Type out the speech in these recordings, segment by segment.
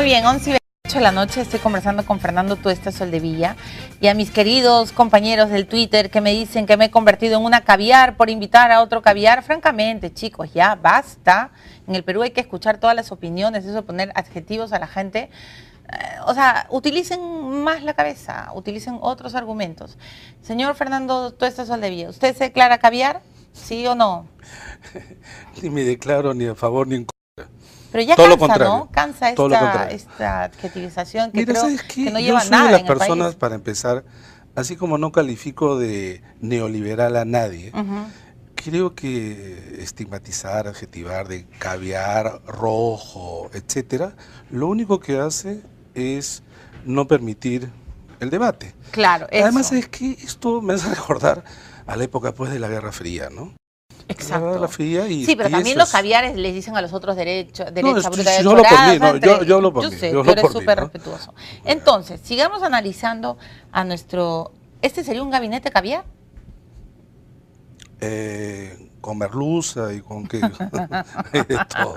Muy bien, 11:28 de la noche estoy conversando con Fernando Tuesta Soldevilla y a mis queridos compañeros del Twitter que me dicen que me he convertido en una caviar por invitar a otro caviar. Francamente, chicos, ya basta. En el Perú hay que escuchar todas las opiniones, eso de poner adjetivos a la gente. O sea, utilicen más la cabeza, utilicen otros argumentos. Señor Fernando Tuesta Soldevilla, ¿usted se declara caviar? ¿Sí o no? Ni me declaro ni a favor ni en contra. Pero ya todo cansa, ¿no? Cansa esta adjetivización que Mira, creo ¿sabes qué? que no Yo lleva soy nada de las en el personas, país. para empezar, así como no califico de neoliberal a nadie, creo que estigmatizar, adjetivar de caviar, rojo, etcétera, lo único que hace es no permitir el debate. Claro, eso. Además, es que esto me hace recordar a la época pues de la Guerra Fría, ¿no? Exacto. La Guerra Fría sí, pero también los caviares les dicen a los otros derecha, no, bruta, yo hablo por mí, no, yo hablo por mí. Yo sé, yo tú eres por mí, súper ¿no? respetuoso. Entonces, sigamos analizando a nuestro... ¿Este sería un gabinete caviar? Con merluza y con qué de todo,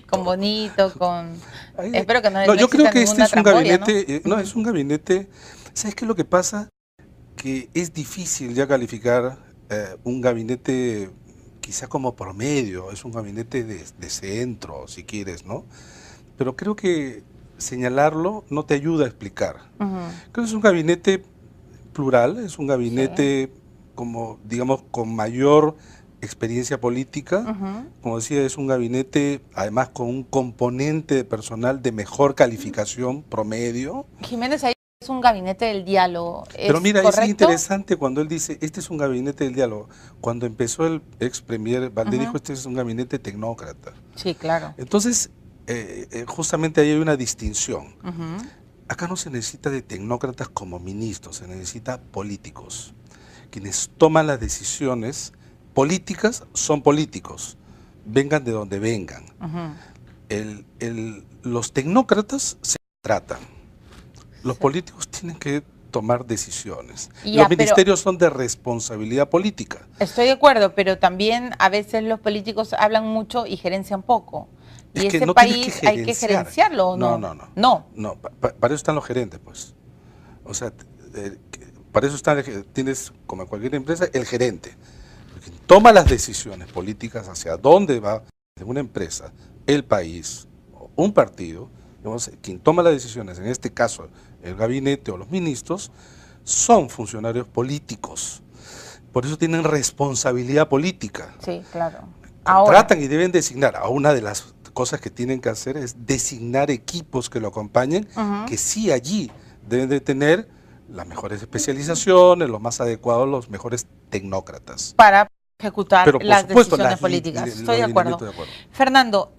con bonito, con... Espero que no, no, no yo creo que este es un gabinete, ¿no? no, es un gabinete. ¿Sabes qué es lo que pasa? Que es difícil ya calificar un gabinete quizá como promedio, es un gabinete de centro, si quieres, ¿no? Pero creo que señalarlo no te ayuda a explicar. Creo que es un gabinete plural, es un gabinete como, digamos, con mayor experiencia política. Como decía, es un gabinete además con un componente de personal de mejor calificación promedio. Jiménez, ahí es un gabinete del diálogo. Pero mira, ¿correcto? es interesante cuando él dice, este es un gabinete del diálogo. Cuando empezó el ex premier Valdés dijo, este es un gabinete tecnócrata. Sí, claro. Entonces, justamente ahí hay una distinción. Acá no se necesita de tecnócratas como ministros, se necesita políticos. Quienes toman las decisiones políticas son políticos, vengan de donde vengan. Los tecnócratas se tratan, los políticos tienen que tomar decisiones. Ya, los ministerios son de responsabilidad política. Estoy de acuerdo, pero también a veces los políticos hablan mucho y gerencian poco. Es y que ese no país que hay que gerenciarlo, ¿o no? No, para eso están los gerentes, pues. O sea, para eso tienes, como en cualquier empresa, el gerente. Quien toma las decisiones políticas hacia dónde va una empresa, el país, un partido, digamos, quien toma las decisiones, en este caso el gabinete o los ministros, son funcionarios políticos. Por eso tienen responsabilidad política. Sí, claro. Contratan y deben designar. A una de las cosas que tienen que hacer es designar equipos que lo acompañen, que sí allí deben de tener las mejores especializaciones, los más adecuados, los mejores tecnócratas. Para ejecutar las supuesto, decisiones políticas. Estoy de acuerdo. Fernando,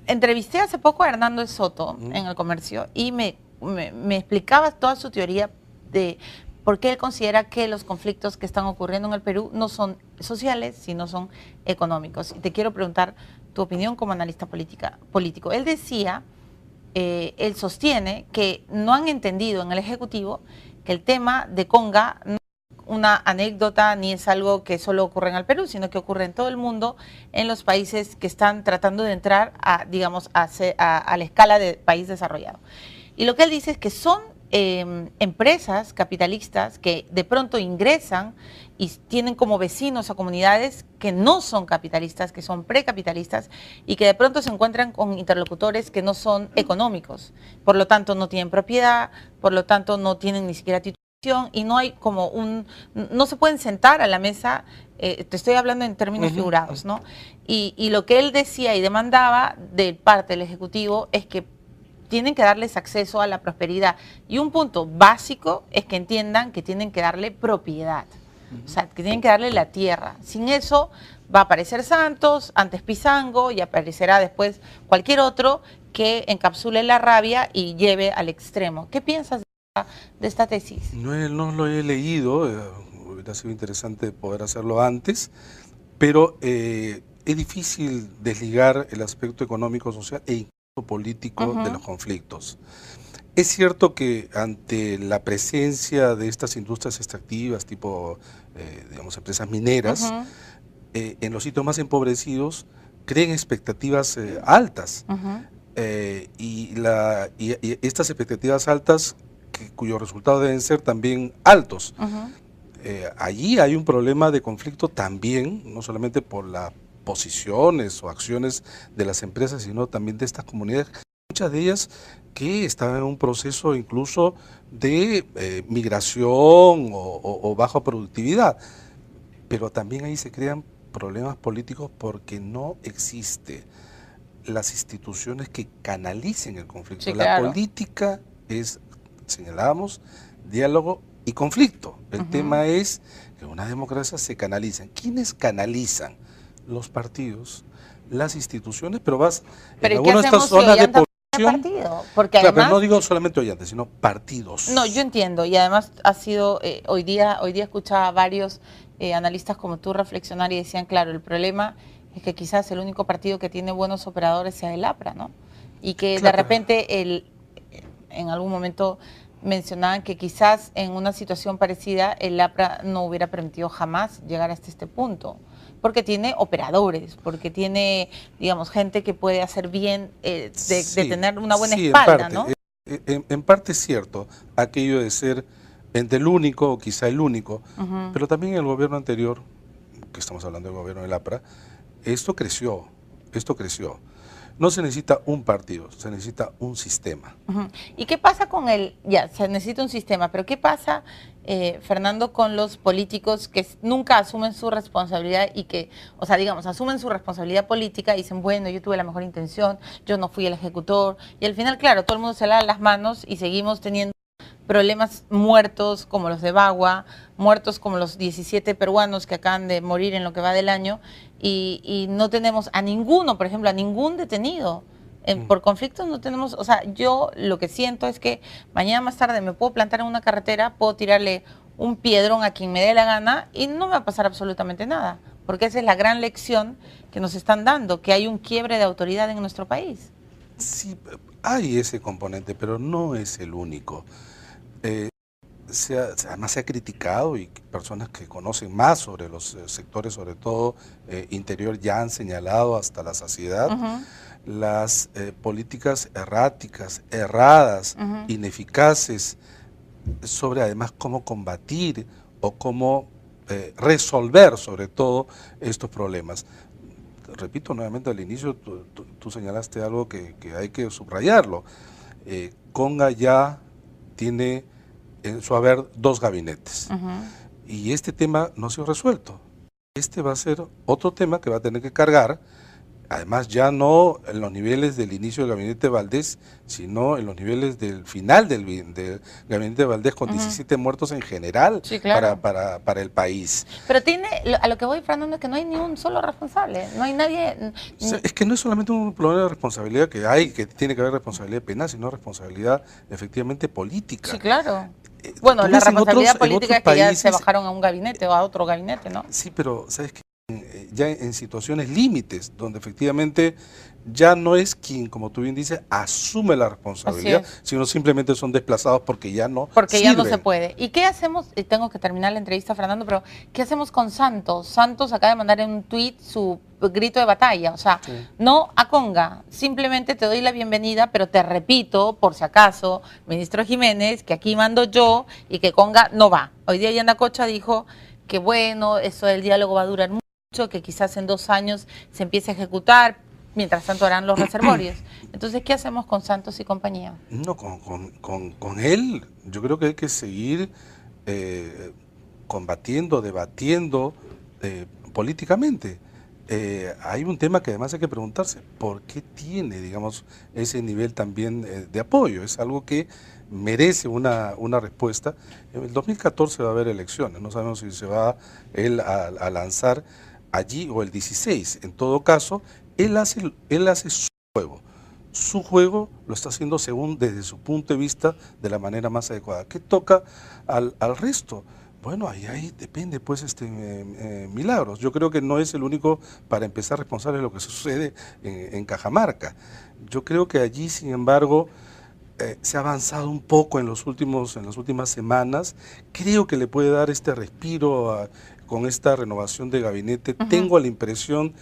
entrevisté hace poco a Hernando de Soto en El Comercio y me explicaba toda su teoría de por qué él considera que los conflictos que están ocurriendo en el Perú no son sociales, sino son económicos. Y te quiero preguntar tu opinión como analista político. Él decía, él sostiene que no han entendido en el Ejecutivo que el tema de Conga no es una anécdota ni es algo que solo ocurre en el Perú, sino que ocurre en todo el mundo, en los países que están tratando de entrar a, digamos, a la escala de país desarrollado. Y lo que él dice es que son empresas capitalistas que de pronto ingresan y tienen como vecinos a comunidades que no son capitalistas, que son precapitalistas y que de pronto se encuentran con interlocutores que no son económicos. Por lo tanto, no tienen propiedad, por lo tanto, no tienen ni siquiera titulación y no hay como no se pueden sentar a la mesa, te estoy hablando en términos figurados, ¿no? Y lo que él decía y demandaba de parte del Ejecutivo es que tienen que darles acceso a la prosperidad. Y un punto básico es que entiendan que tienen que darle propiedad. O sea, que tienen que darle la tierra. Sin eso va a aparecer Santos, antes Pizango, y aparecerá después cualquier otro que encapsule la rabia y lleve al extremo. ¿Qué piensas de esta tesis? No lo he leído, hubiera sido interesante poder hacerlo antes, pero es difícil desligar el aspecto económico, social político de los conflictos. Es cierto que ante la presencia de estas industrias extractivas, tipo, digamos, empresas mineras, en los sitios más empobrecidos, creen expectativas altas. y estas expectativas altas, cuyos resultados deben ser también altos. Allí hay un problema de conflicto también, no solamente por las posiciones o acciones de las empresas, sino también de estas comunidades, muchas de ellas que están en un proceso incluso de migración o baja productividad, pero también ahí se crean problemas políticos porque no existe las instituciones que canalicen el conflicto. Sí, la claro. política es, señalábamos, diálogo y conflicto. El tema es que una democracia se canaliza. ¿Quiénes canalizan? Los partidos, las instituciones, pero en algunas de estas zonas de población. Partido, porque claro, además, pero no digo solamente Ollantes, sino partidos. No, yo entiendo, y además ha sido, hoy día escuchaba a varios analistas como tú reflexionar y decían, claro, el problema es que quizás el único partido que tiene buenos operadores sea el APRA, ¿no? Y que de repente en algún momento mencionaban que quizás en una situación parecida el APRA no hubiera permitido jamás llegar hasta este punto, porque tiene operadores, porque tiene, digamos, gente que puede hacer bien de tener una buena espalda, en parte, ¿no? En parte es cierto, aquello de ser entre el único, o quizá el único, pero también en el gobierno anterior, que estamos hablando del gobierno del APRA, esto creció. No se necesita un partido, se necesita un sistema. ¿Y qué pasa con se necesita un sistema, pero qué pasa, Fernando, con los políticos que nunca asumen su responsabilidad y que, o sea, digamos, asumen su responsabilidad política y dicen, bueno, yo tuve la mejor intención, yo no fui el ejecutor, y al final, claro, todo el mundo se lava las manos y seguimos teniendo problemas muertos como los de Bagua, muertos como los 17 peruanos que acaban de morir en lo que va del año, y no tenemos a ninguno, por ejemplo, a ningún detenido. Por conflictos no tenemos, o sea, yo lo que siento es que mañana más tarde me puedo plantar en una carretera, puedo tirarle un piedrón a quien me dé la gana y no me va a pasar absolutamente nada, porque esa es la gran lección que nos están dando, que hay un quiebre de autoridad en nuestro país. Sí, hay ese componente, pero no es el único. Además se ha criticado y personas que conocen más sobre los sectores, sobre todo interior, ya han señalado hasta la saciedad las políticas erráticas, erradas, ineficaces, sobre además cómo combatir o cómo resolver sobre todo estos problemas. Repito nuevamente al inicio, tú señalaste algo que hay que subrayarlo. Conga ya tiene en su haber 2 gabinetes y este tema no ha sido resuelto. Este va a ser otro tema que va a tener que cargar, además ya no en los niveles del inicio del gabinete Valdés, sino en los niveles del final del gabinete Valdés, con 17 muertos en general, sí, claro, para el país. Pero a lo que voy, Fernando, es que no hay ni un solo responsable, no hay nadie. O sea, es que no es solamente un problema de responsabilidad que tiene que haber responsabilidad penal, sino responsabilidad efectivamente política. Sí, claro. Bueno, la responsabilidad política es que países, ya se bajaron a un gabinete o a otro gabinete, ¿no? Sí, pero ¿sabes qué? Ya en situaciones límites, donde efectivamente ya no es quien, como tú bien dices, asume la responsabilidad, sino simplemente son desplazados porque ya no ya no se puede. ¿Y qué hacemos? Y tengo que terminar la entrevista, Fernando, pero ¿qué hacemos con Santos? Santos acaba de mandar en un tuit su grito de batalla, o sea, no a Conga, simplemente te doy la bienvenida, pero te repito, por si acaso, ministro Jiménez, que aquí mando yo y que Conga no va. Hoy día Yandacocha dijo que bueno, eso del diálogo va a durar mucho, que quizás en 2 años se empiece a ejecutar, mientras tanto harán los reservorios. Entonces, ¿qué hacemos con Santos y compañía? No, con él yo creo que hay que seguir combatiendo, debatiendo políticamente. Hay un tema que además hay que preguntarse, ¿por qué tiene, digamos, ese nivel también de apoyo? Es algo que merece una respuesta. En el 2014 va a haber elecciones, no sabemos si se va él a lanzar allí o el 16. En todo caso, él hace su juego lo está haciendo según desde su punto de vista de la manera más adecuada. ¿Qué toca al resto? Bueno, ahí depende pues Milagros. Yo creo que no es el único, para empezar, responsable de lo que sucede en Cajamarca. Yo creo que allí, sin embargo, se ha avanzado un poco en las últimas semanas. Creo que le puede dar este respiro con esta renovación de gabinete. Tengo la impresión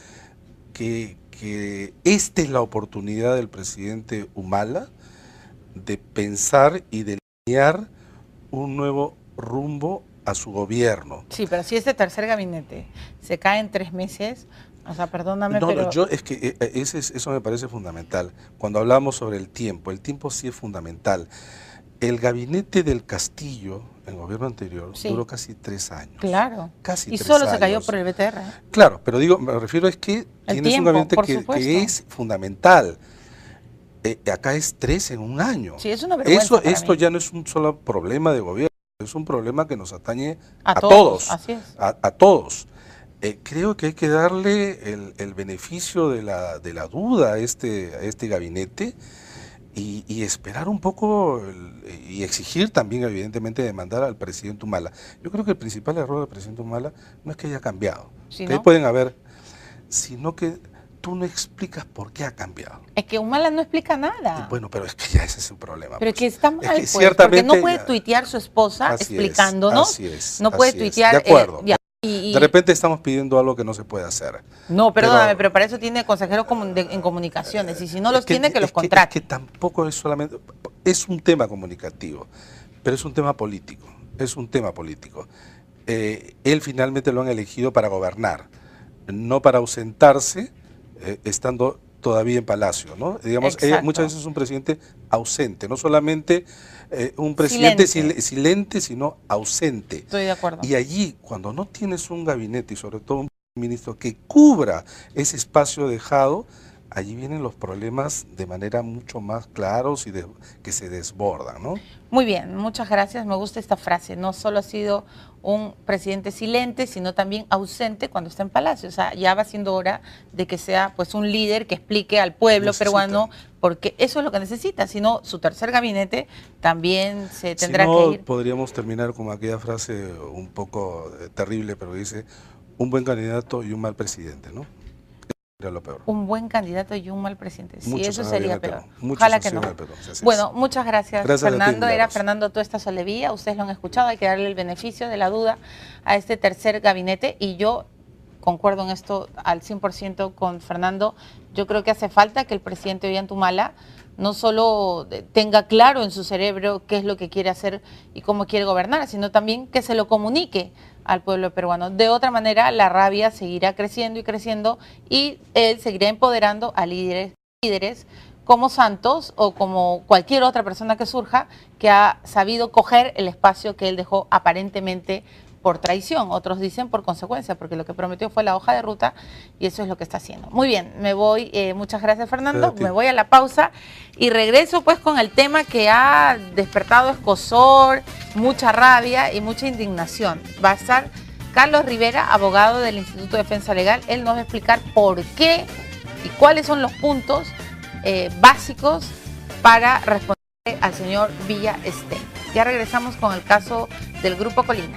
que que esta es la oportunidad del presidente Humala de pensar y delinear un nuevo rumbo a su gobierno. Sí, pero si este tercer gabinete se cae en 3 meses, o sea, perdóname, no, pero... No, yo es que eso me parece fundamental. Cuando hablamos sobre el tiempo sí es fundamental. El gabinete del Castillo, en el gobierno anterior, duró casi 3 años. Claro. Casi y 3 solo años. Se cayó por el BTR. Claro, pero digo, me refiero es que tienes un gabinete que es fundamental. Acá es 3 en un año. Sí, es una vergüenza. Esto ya no es un solo problema de gobierno, es un problema que nos atañe a todos. todos. Así es. A todos. Creo que hay que darle el beneficio de la duda a este gabinete y esperar un poco y exigir también, evidentemente, demandar al presidente Humala. Yo creo que el principal error del presidente Humala no es que haya cambiado, que ahí pueden haber, sino que tú no explicas por qué ha cambiado. Es que Humala no explica nada. Bueno, pero es que ya ese es un problema. Pero pues. Que está mal, es que pues, ciertamente, porque no puede tuitear su esposa explicándonos. Así es, no puede tuitear. De acuerdo. De repente estamos pidiendo algo que no se puede hacer. No, perdóname, pero para eso tiene consejeros en comunicaciones, y si no los tiene, que los contrate. Es que tampoco es solamente, es un tema comunicativo, pero es un tema político, él finalmente lo han elegido para gobernar, no para ausentarse, estando todavía en Palacio, ¿no? Digamos, muchas veces es un presidente ausente, no solamente un presidente silente, sino ausente. Estoy de acuerdo. Y allí, cuando no tienes un gabinete y sobre todo un ministro que cubra ese espacio dejado, allí vienen los problemas de manera mucho más claros y que se desbordan, ¿no? Muy bien, muchas gracias. Me gusta esta frase. No solo ha sido un presidente silente, sino también ausente cuando está en Palacio. O sea, ya va siendo hora de que sea pues un líder que explique al pueblo peruano, porque eso es lo que necesita. Si no, su tercer gabinete también se tendrá que ir. Podríamos terminar con aquella frase un poco terrible, pero dice, un buen candidato y un mal presidente, ¿no? Era lo peor. Un buen candidato y un mal presidente. Sí, eso sería peor. Muchos Ojalá que no. Bueno, muchas gracias Fernando. Era Fernando Tuesta Solavía. Ustedes lo han escuchado. Hay que darle el beneficio de la duda a este tercer gabinete. Y yo concuerdo en esto al 100% con Fernando. Yo creo que hace falta que el presidente Ollanta Humala no solo tenga claro en su cerebro qué es lo que quiere hacer y cómo quiere gobernar, sino también que se lo comunique al pueblo peruano. De otra manera, la rabia seguirá creciendo y creciendo y él seguirá empoderando a líderes como Santos o como cualquier otra persona que surja que ha sabido coger el espacio que él dejó aparentemente por traición, otros dicen por consecuencia, porque lo que prometió fue la hoja de ruta y eso es lo que está haciendo. Muy bien, me voy, muchas gracias Fernando, me voy a la pausa y regreso pues con el tema que ha despertado escozor, mucha rabia y mucha indignación. Va a estar Carlos Rivera, abogado del Instituto de Defensa Legal, él nos va a explicar por qué y cuáles son los puntos básicos para responder al señor Villa Esté. Ya regresamos con el caso del Grupo Colina.